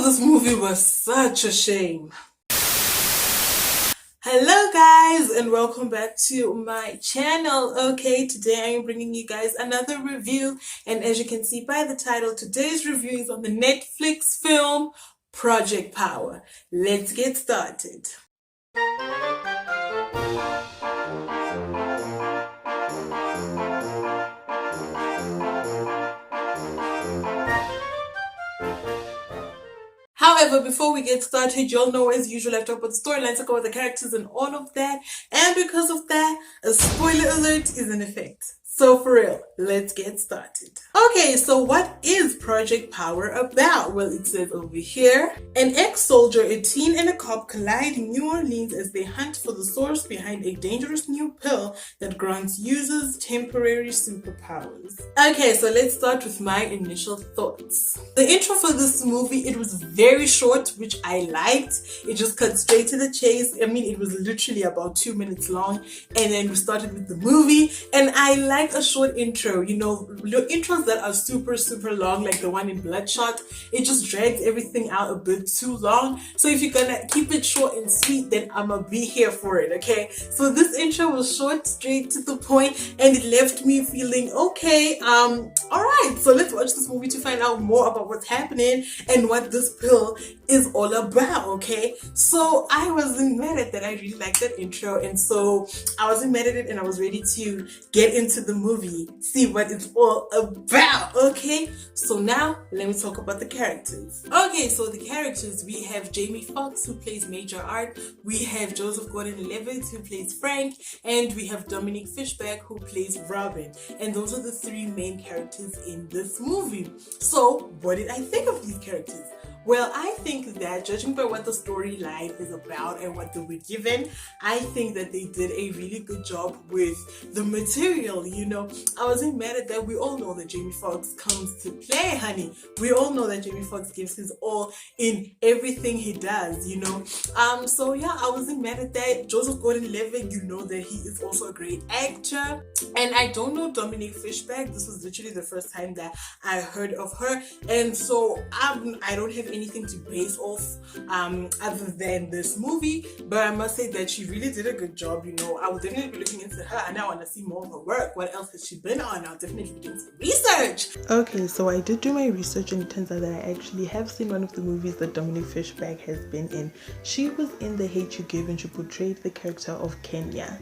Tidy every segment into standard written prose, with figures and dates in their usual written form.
This movie was such a shame. Hello guys and welcome back to my channel. Okay, today I am bringing you guys another review, and as you can see by the title, today's review is on the Netflix film Project Power. Let's get started. However, before we get started, y'all know as usual I talk about the storyline, talk about the characters and all of that, and because of that, a spoiler alert is in effect. So for real, let's get started. Okay, so what is Project Power about? Well, it says over here, an ex-soldier, a teen, and a cop collide in New Orleans as they hunt for the source behind a dangerous new pill that grants users temporary superpowers. Okay, so let's start with my initial thoughts. The intro for this movie, it was very short, which I liked. It just cut straight to the chase. I mean, it was literally about 2 minutes long, and then we started with the movie, and I like a short intro. You know, intros that are super long, like the one in BLOODSHOT, it just drags everything out a bit too long. So if you're gonna keep it short and sweet, then I'ma be here for it. Okay, so this intro was short, straight to the point, and it left me feeling okay. All right, so let's watch this movie to find out more about what's happening and what this pill is all about. Okay, so I wasn't mad at that. I really liked that intro, and so I wasn't mad at it, and I was ready to get into the movie, see what it's all about. Okay, so now let me talk about the characters. Okay, so the characters, we have Jamie Foxx, who plays Major Art, we have Joseph Gordon-Levitt, who plays Frank, and we have Dominique Fishback, who plays Robin. And those are the three main characters in this movie. So what did I think of these characters? Well, I think that judging by what the storyline is about and what they were given, I think that they did a really good job with the material. You know, I wasn't mad at that. We all know that Jamie Foxx comes to play, honey. We all know that Jamie Foxx gives his all in everything he does, you know. So yeah, I wasn't mad at that. Joseph Gordon-Levitt, you know that he is also a great actor. And I don't know Dominique Fishback. This was literally the first time that I heard of her. And so I don't have anything to base off other than this movie, but I must say that she really did a good job. You know, I will definitely be looking into her, and I want to see more of her work. What else has she been on? I'll definitely be doing some research. Okay, so I did do my research, and it turns out that I actually have seen one of the movies that Dominique Fishback has been in. She was in The Hate You Give, and she portrayed the character of Kenya.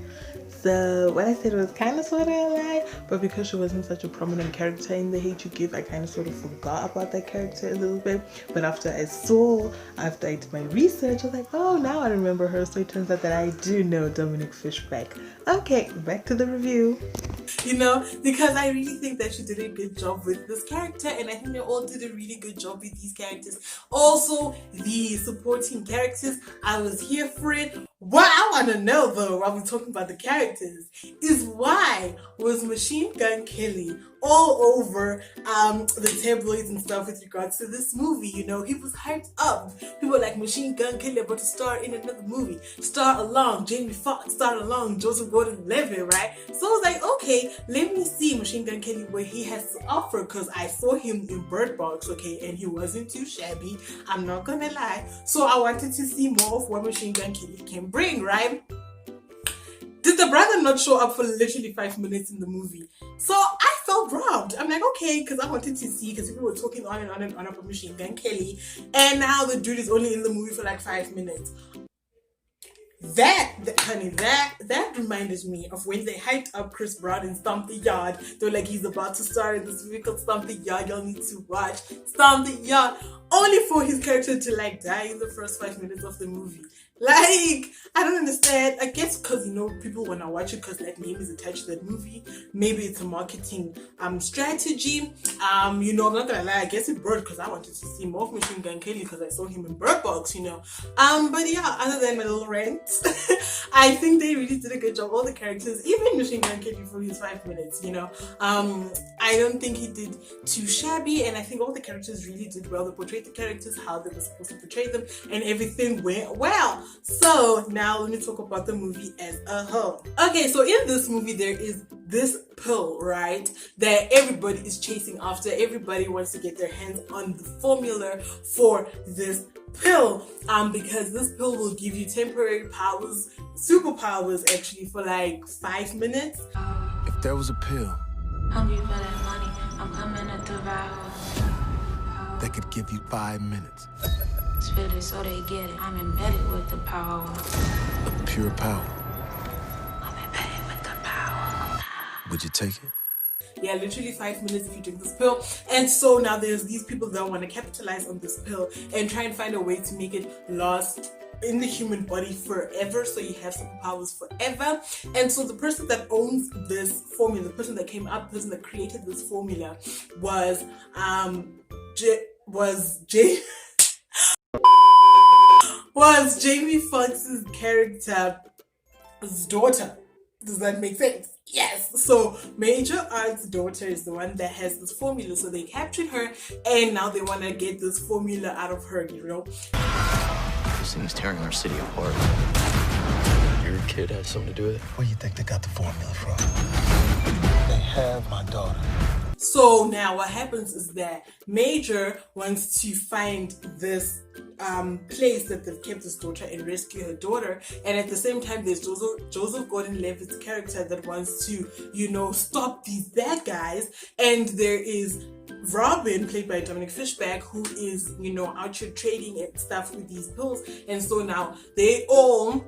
So what I said was kind of sort of a lie, but because she wasn't such a prominent character in The Hate You Give, I kind of sort of forgot about that character a little bit. But after I did my research, I was like, oh, now I remember her. So it turns out that I do know Dominique Fishback. Okay, back to the review. You know, because I really think that she did a good job with this character, and I think they all did a really good job with these characters. Also, the supporting characters, I was here for it. What I want to know though, while we're talking about the characters, is why was Machine Gun Kelly all over the tabloids and stuff with regards to this movie? You know, he was hyped up. People were like, Machine Gun Kelly about to star in another movie. Star along Jamie Foxx, star along Joseph Gordon-Levitt, right? So I was like, okay, let me see Machine Gun Kelly what he has to offer, because I saw him in Bird Box, okay, and he wasn't too shabby. I'm not gonna lie. So I wanted to see more of what Machine Gun Kelly can bring, right? Did the brother not show up for literally 5 minutes in the movie? So I felt robbed. I'm like, okay, because I wanted to see, because people were talking on and on and on about Machine Gun Kelly, and now the dude is only in the movie for like 5 minutes. That reminded me of when they hyped up Chris Brown in Stomp the Yard. They were like, he's about to star in this movie called Stomp the Yard. Y'all need to watch Stomp the Yard. Only for his character to like die in the first 5 minutes of the movie. Like, I don't understand. I guess because, you know, people want to watch it because that name is attached to that movie. Maybe it's a marketing strategy. You know, I'm not gonna lie, I guess it worked because I wanted to see more of Machine Gun Kelly because I saw him in Bird Box, you know. But yeah, other than my little rant, I think they really did a good job. All the characters, even Machine Gun Kelly for his 5 minutes, you know. I don't think he did too shabby, and I think all the characters really did well. They portrayed the characters how they were supposed to portray them, and everything went well. So now let me talk about the movie as a whole. Okay, so in this movie there is this pill, right, that everybody is chasing after. Everybody wants to get their hands on the formula for this pill, because this pill will give you temporary powers, superpowers actually, for like 5 minutes. If there was a pill Hungry for that money, I'm coming to devour. that could give you 5 minutes Spit it so they get it. I'm embedded with the power. of pure power, I'm embedded with the power. would you take it? Yeah, literally 5 minutes if you drink this pill. And so now there's these people that want to capitalize on this pill and try and find a way to make it last in the human body forever, so you have superpowers forever. And so the person that owns this formula, the person that came up, the person that created this formula was Jamie Foxx's character's daughter. Does that make sense? Yes. So Major Art's daughter is the one that has this formula. So they captured her, and now they want to get this formula out of her, you know. This thing is tearing our city apart. Your kid has something to do with it? Where you think they got the formula from? They have my daughter. So now what happens is that Major wants to find this place that they've kept his daughter and rescue her daughter, and at the same time there's Joseph Gordon-Levitt's character that wants to, you know, stop these bad guys, and there is Robin, played by Dominique Fishback, who is, you know, out here trading and stuff with these pills. And so now they all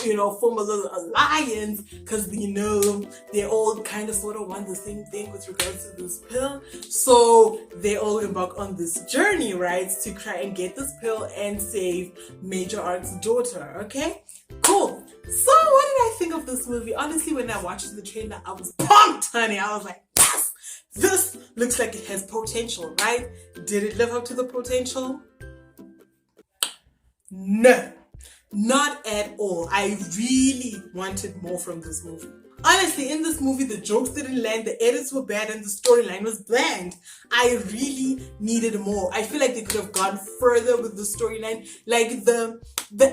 you know, form a little alliance, because, you know, they all kind of sort of want the same thing with regards to this pill. So they all embark on this journey, right, to try and get this pill and save Major Art's daughter. Okay, cool. So what did I think of this movie? Honestly, when I watched the trailer, I was pumped, honey. I was like, yes, this looks like it has potential, right? Did it live up to the potential? No. Not at all. I really wanted more from this movie. Honestly, in this movie, the jokes didn't land, the edits were bad, and the storyline was bland. I really needed more. I feel like they could have gone further with the storyline. Like the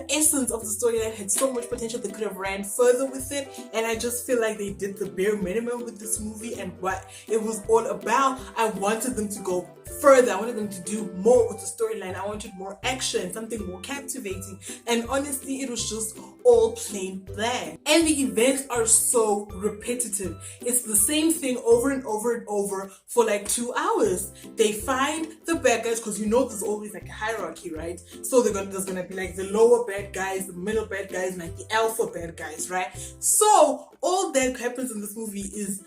essence of the storyline had so much potential, they could have ran further with it. And I just feel like they did the bare minimum with this movie and what it was all about. I wanted them to go further. I wanted them to do more with the storyline. I wanted more action, something more captivating. And honestly, it was just all plain bland. And the events are so repetitive. It's the same thing over and over and over for like 2 hours. They find the bad guys, because you know there's always like a hierarchy, right? So there's gonna be like the lower bad guys, the middle bad guys, and like the alpha bad guys, right? So all that happens in this movie is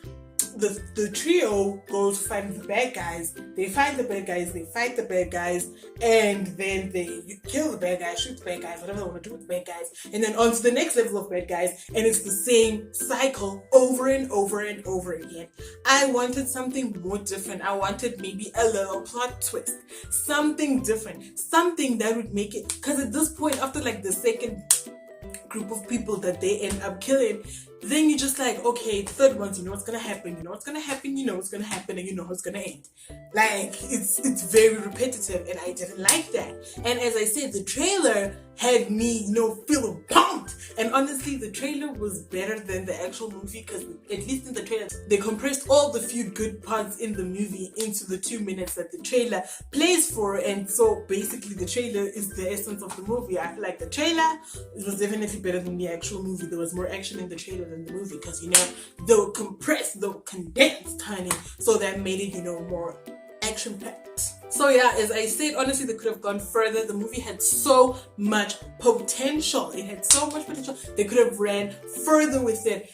the trio goes to find the bad guys. They find the bad guys, they fight the bad guys, and then they kill the bad guys, shoot the bad guys, whatever they want to do with the bad guys, and then on to the next level of bad guys, and it's the same cycle over and over and over again. I wanted something more different. I wanted maybe a little plot twist, something different, something that would make it, because at this point, after like the second group of people that they end up killing, then you're just like, okay, the third one's, you know what's gonna happen, you know what's gonna happen, you know what's gonna happen, and you know how it's gonna end. Like, it's very repetitive, and I didn't like that. And as I said, the trailer had me, you know, feeling pumped. And honestly, the trailer was better than the actual movie, because at least in the trailer, they compressed all the few good parts in the movie into the 2 minutes that the trailer plays for. And so basically the trailer is the essence of the movie. I feel like the trailer, it was definitely better than the actual movie. There was more action in the trailer than the movie, because, you know, they were compressed, they were condensed, honey. So that made it, you know, more action-packed. So yeah, as I said, honestly, they could have gone further. The movie had so much potential. It had so much potential. They could have ran further with it.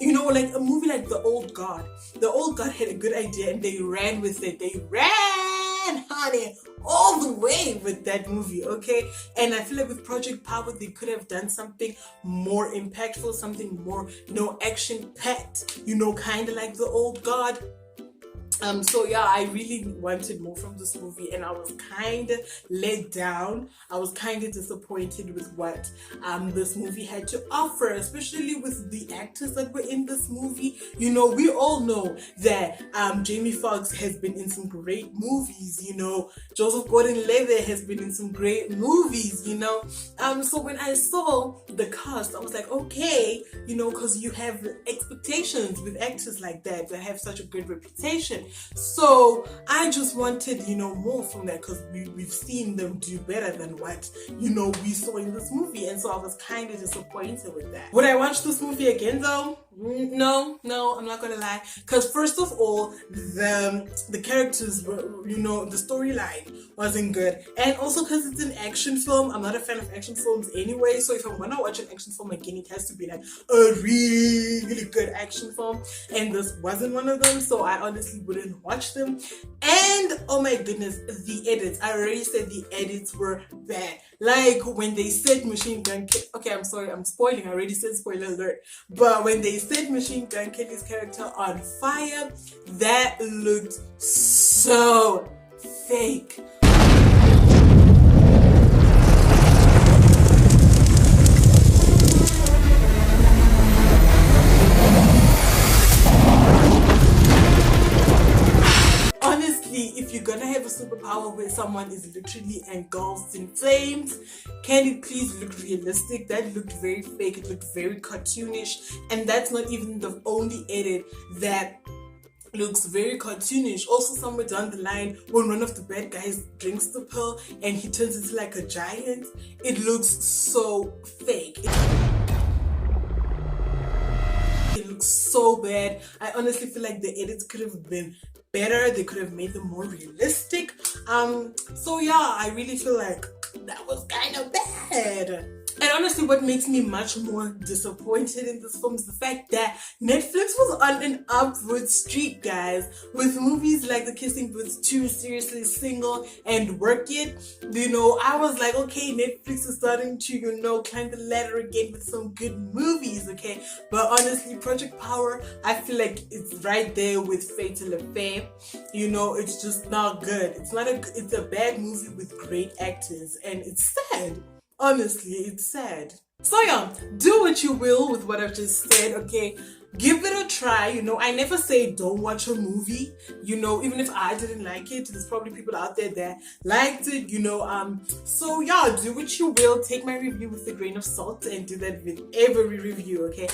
You know, like a movie like The Old God. The Old God had a good idea and they ran with it. They ran, honey, all the way with that movie, okay? And I feel like with Project Power, they could have done something more impactful, something more, you know, action-packed, you know, kind of like The Old God. So yeah, I really wanted more from this movie, and I was kind of let down. I was kind of disappointed with what this movie had to offer, especially with the actors that were in this movie. You know, we all know that Jamie Foxx has been in some great movies. You know, Joseph Gordon-Levitt has been in some great movies. You know, so when I saw the cast, I was like, okay, you know, because you have expectations with actors like that have such a good reputation. So I just wanted, you know, more from that, because we've seen them do better than what, you know, we saw in this movie. And so I was kind of disappointed with that. Would I watch this movie again though? No, I'm not gonna lie. Because first of all, the characters were, you know, the storyline wasn't good. And also because it's an action film, I'm not a fan of action films anyway. So if I'm gonna watch an action film again, it has to be like a really good action film. And this wasn't one of them, so I honestly wouldn't watch them. And oh my goodness, the edits. I already said the edits were bad. Like when they said Machine Gun Kelly, okay, I'm sorry, I'm spoiling. I already said spoiler alert. But when they set Machine Gun Kelly's character on fire, that looked so fake. If you're gonna have a superpower where someone is literally engulfed in flames, can it please look realistic? That looked very fake, it looked very cartoonish, and that's not even the only edit that looks very cartoonish. Also, somewhere down the line, when one of the bad guys drinks the pill and he turns into like a giant, it looks so fake. It looks so bad. I honestly feel like the edits could have been better. They could have made them more realistic. So yeah, I really feel like that was kind of bad. And honestly, what makes me much more disappointed in this film is the fact that Netflix was on an upward streak, guys, with movies like The Kissing Booth 2, Seriously Single, and Work It. You know, I was like, okay, Netflix is starting to, you know, climb the ladder again with some good movies, okay? But honestly, Project Power, I feel like it's right there with Fatal Affair. You know, it's just not good. It's a bad movie with great actors, and it's sad. Honestly, it's sad. So yeah, do what you will with what I've just said, okay? Give it a try. You know, I never say don't watch a movie. You know, even if I didn't like it, there's probably people out there that liked it, you know. So yeah, do what you will. Take my review with a grain of salt and do that with every review, okay?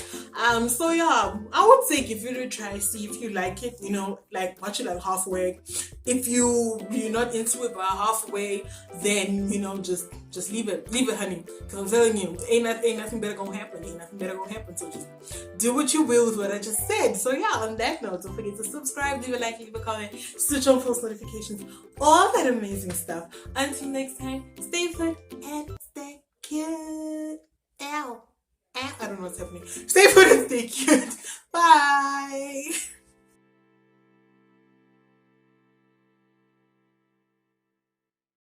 So yeah, I would say give it a try, see if you like it, you know, like watch it like halfway. If you're not into it by halfway, then, you know, just leave it, honey. Because I'm telling you, ain't nothing better gonna happen. So just do what you will with what I just said. So yeah, on that note, don't forget to subscribe, leave a like, leave a comment, switch on post notifications, all that amazing stuff. Until next time, stay put and stay cute. Ow. I don't know what's happening. Stay put and stay cute. Bye.